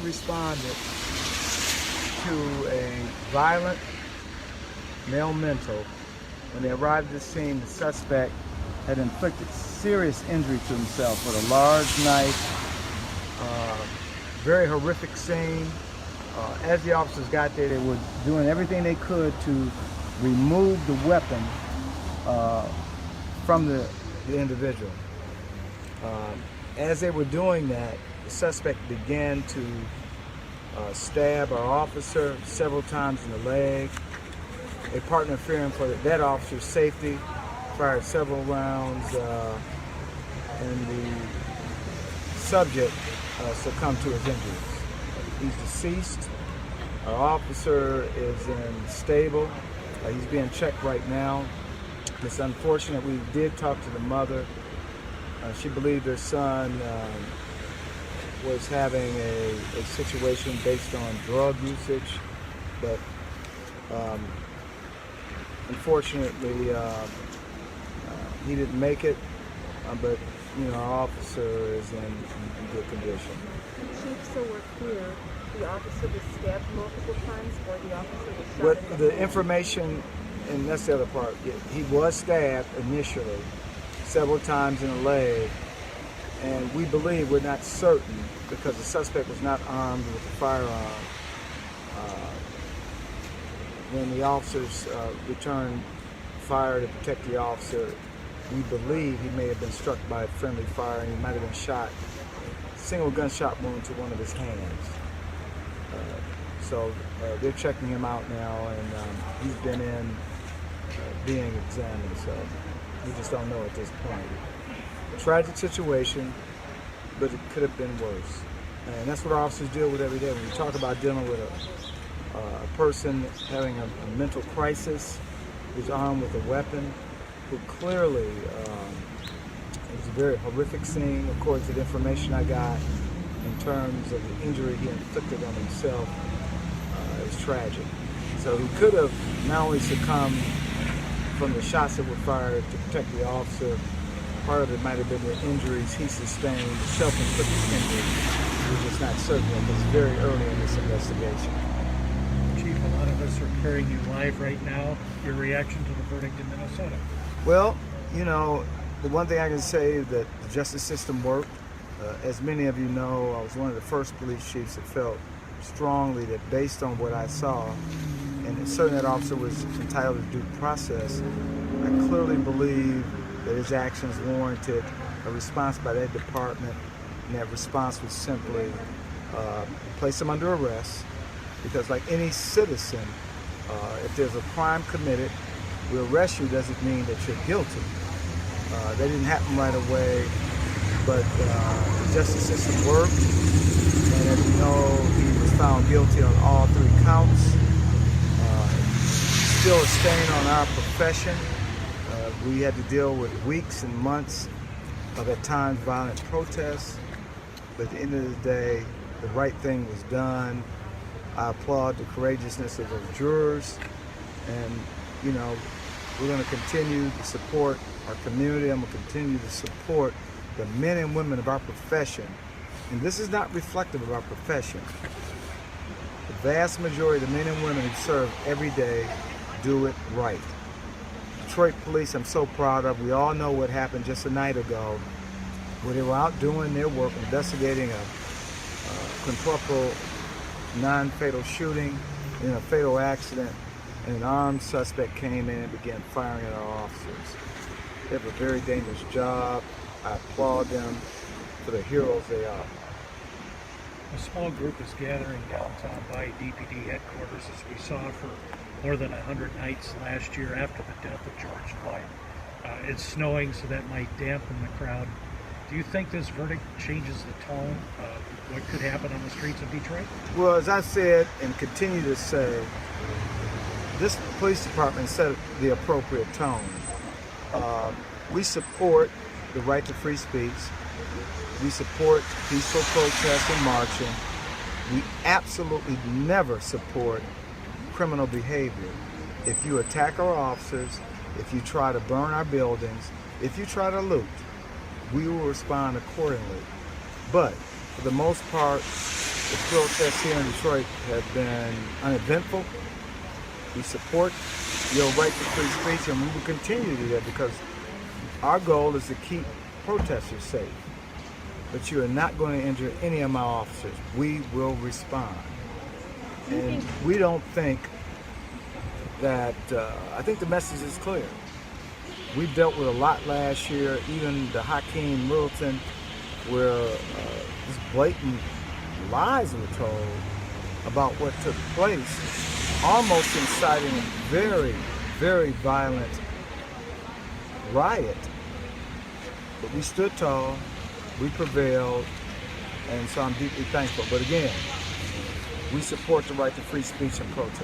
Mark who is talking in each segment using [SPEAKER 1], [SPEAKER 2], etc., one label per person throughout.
[SPEAKER 1] responded to a violent male mental. When they arrived at the scene, the suspect had inflicted serious injury to himself with a large knife. Very horrific scene. As the officers got there, they were doing everything they could to remove the weapon from the individual. As they were doing that, the suspect began to stab our officer several times in the leg. A partner fearing for that officer's safety fired several rounds, and the subject succumbed to his injuries. He's deceased. Our officer is in stable. He's being checked right now. It's unfortunate. We did talk to the mother. She believed her son was having a situation based on drug usage, but unfortunately he didn't make it. But you know, our officer is in good condition.
[SPEAKER 2] Chief, so we're clear, the officer was stabbed multiple times, or the officer was shot?
[SPEAKER 1] What the information, and that's the other part, he was stabbed initially several times in the leg, and we believe, we're not certain, because the suspect was not armed with a firearm. When the officers returned fire to protect the officer, we believe he may have been struck by friendly fire, and he might have been shot, single gunshot wound to one of his hands. So they're checking him out now, and he's been in being examined, so we just don't know at this point. Tragic situation, but it could have been worse. And that's what our officers deal with every day. When you talk about dealing with a person having a mental crisis, who's armed with a weapon, who clearly, it was a very horrific scene, according to the information I got, in terms of the injury he inflicted on himself. It was tragic. So he could have not only succumbed from the shots that were fired to protect the officer, part of it might have been the injuries he sustained, the self-inflicted injuries. We're just not certain yet, because it's very early in this investigation.
[SPEAKER 3] Chief, a lot of us are carrying you live right now. Your reaction to the verdict in Minnesota?
[SPEAKER 1] Well, you know, the one thing I can say is that the justice system worked. As many of you know, I was one of the first police chiefs that felt strongly that based on what I saw, and certainly that officer was entitled to due process, I clearly believe that his actions warranted a response by that department, and that response was simply place him under arrest, because like any citizen, if there's a crime committed, we arrest you doesn't mean that you're guilty. That didn't happen right away, but the justice system worked, and as you know, he was found guilty on all 3 counts. Still a stain on our profession. We had to deal with weeks and months of at times violent protests, but at the end of the day, the right thing was done. I applaud the courageousness of those jurors, and you know, we're going to continue to support our community. I'm going to continue to support the men and women of our profession. And this is not reflective of our profession. The vast majority of the men and women who serve every day do it right. Detroit police, I'm so proud of. We all know what happened just a night ago, where they were out doing their work, investigating a quintuple non-fatal shooting in a fatal accident, and an armed suspect came in and began firing at our officers. They have a very dangerous job. I applaud them for the heroes they are.
[SPEAKER 3] A small group is gathering downtown by DPD headquarters, as we saw for more than 100 nights last year after the death of George Floyd. It's snowing, so that might dampen the crowd. Do you think this verdict changes the tone of what could happen on the streets of Detroit?
[SPEAKER 1] Well, as I said and continue to say, this police department set the appropriate tone. We support the right to free speech. We support peaceful protest and marching. We absolutely never support criminal behavior. If you attack our officers, if you try to burn our buildings, if you try to loot, we will respond accordingly. But for the most part, The protests here in Detroit have been uneventful. We support your right to free speech, and we will continue to do that because our goal is to keep protesters safe. But you are not going to injure any of my officers. We will respond. And we don't think that, I think the message is clear. We dealt with a lot last year, even the Hakeem Middleton, where just blatant lies were told about what took place, almost inciting a very, very violent riot. But we stood tall, we prevailed, and so I'm deeply thankful. But again, we support the right to free speech and protest.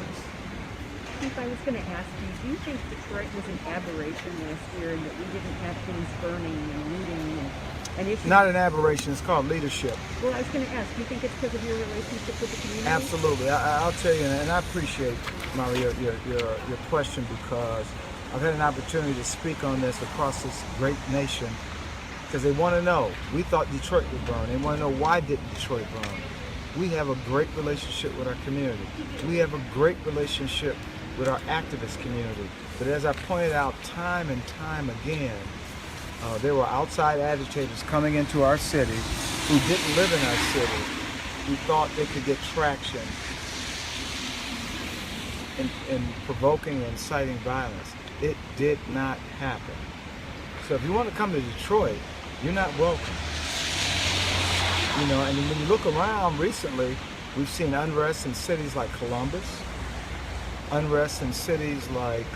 [SPEAKER 2] Chief, I was going to ask you, do you think Detroit was an aberration last year and that we didn't have things burning and looting and issues?
[SPEAKER 1] Not an aberration, it's called leadership.
[SPEAKER 2] Well, I was going to ask, do you think it's because of your relationship with the community?
[SPEAKER 1] Absolutely. I'll tell you, and I appreciate, Maria, your question because I've had an opportunity to speak on this across this great nation because they want to know. We thought Detroit would burn. They want to know why didn't Detroit burn. We have a great relationship with our community. We have a great relationship with our activist community. But as I pointed out time and time again, there were outside agitators coming into our city who didn't live in our city, who thought they could get traction in provoking and inciting violence. It did not happen. So if you want to come to Detroit, you're not welcome. You know, and when you look around recently, we've seen unrest in cities like Columbus, unrest in cities like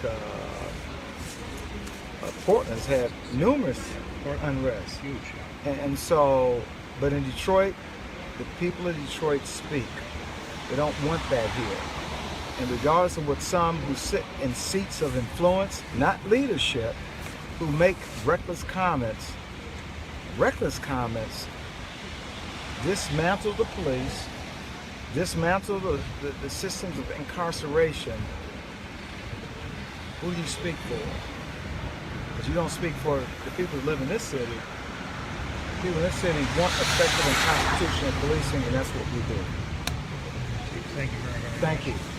[SPEAKER 1] Portland's had numerous unrest.
[SPEAKER 3] Huge.
[SPEAKER 1] And so, but in Detroit, the people of Detroit speak. They don't want that here. And regardless of what some who sit in seats of influence, not leadership, who make reckless comments, dismantle the police, dismantle the systems of incarceration. Who do you speak for? Because you don't speak for the people who live in this city. People in this city want effective and constitutional policing, and that's what we do.
[SPEAKER 3] Thank you very much.
[SPEAKER 1] Thank you.